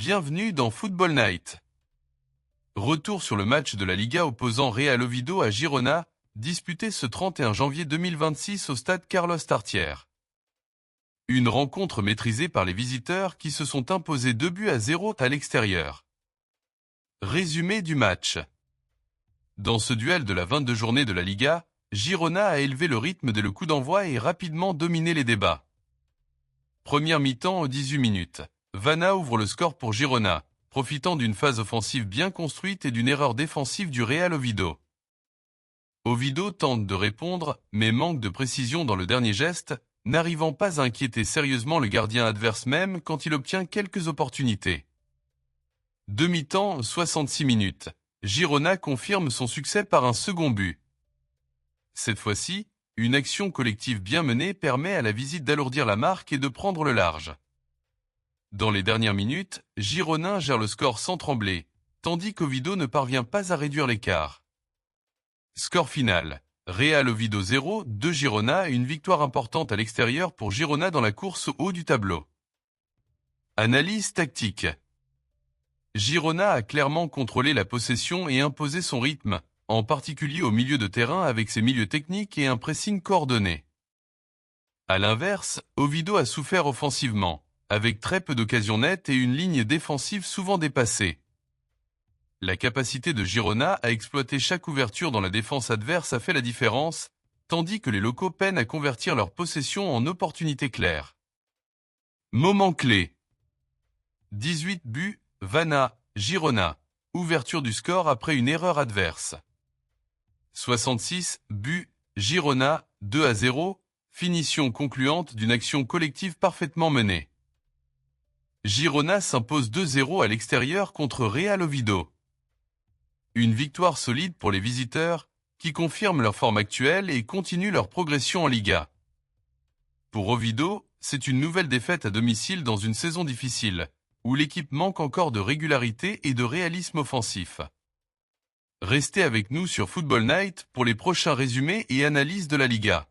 Bienvenue dans Football Night. Retour sur le match de la Liga opposant Real Oviedo à Girona, disputé ce 31 janvier 2026 au stade Carlos Tartiere. Une rencontre maîtrisée par les visiteurs qui se sont imposés 2-0 à l'extérieur. Résumé du match. Dans ce duel de la 22e journée de la Liga, Girona a élevé le rythme dès le coup d'envoi et rapidement dominé les débats. Première mi-temps aux 18 minutes. Vanna ouvre le score pour Girona, profitant d'une phase offensive bien construite et d'une erreur défensive du Real Oviedo. Oviedo tente de répondre, mais manque de précision dans le dernier geste, n'arrivant pas à inquiéter sérieusement le gardien adverse même quand il obtient quelques opportunités. Demi-temps, 66 minutes. Girona confirme son succès par un second but. Cette fois-ci, une action collective bien menée permet à la visite d'alourdir la marque et de prendre le large. Dans les dernières minutes, Girona gère le score sans trembler, tandis qu'Oviedo ne parvient pas à réduire l'écart. Score final. Real Oviedo 0, 2 Girona, une victoire importante à l'extérieur pour Girona dans la course au haut du tableau. Analyse tactique. Girona a clairement contrôlé la possession et imposé son rythme, en particulier au milieu de terrain avec ses milieux techniques et un pressing coordonné. À l'inverse, Oviedo a souffert offensivement, avec très peu d'occasions nettes et une ligne défensive souvent dépassée. La capacité de Girona à exploiter chaque ouverture dans la défense adverse a fait la différence, tandis que les locaux peinent à convertir leur possession en opportunités claires. Moment clé. 18 buts, Vanna, Girona. Ouverture du score après une erreur adverse. 66 buts, Girona, 2-0. Finition concluante d'une action collective parfaitement menée. Girona s'impose 2-0 à l'extérieur contre Real Oviedo. Une victoire solide pour les visiteurs, qui confirment leur forme actuelle et continuent leur progression en Liga. Pour Oviedo, c'est une nouvelle défaite à domicile dans une saison difficile, où l'équipe manque encore de régularité et de réalisme offensif. Restez avec nous sur Football Night pour les prochains résumés et analyses de la Liga.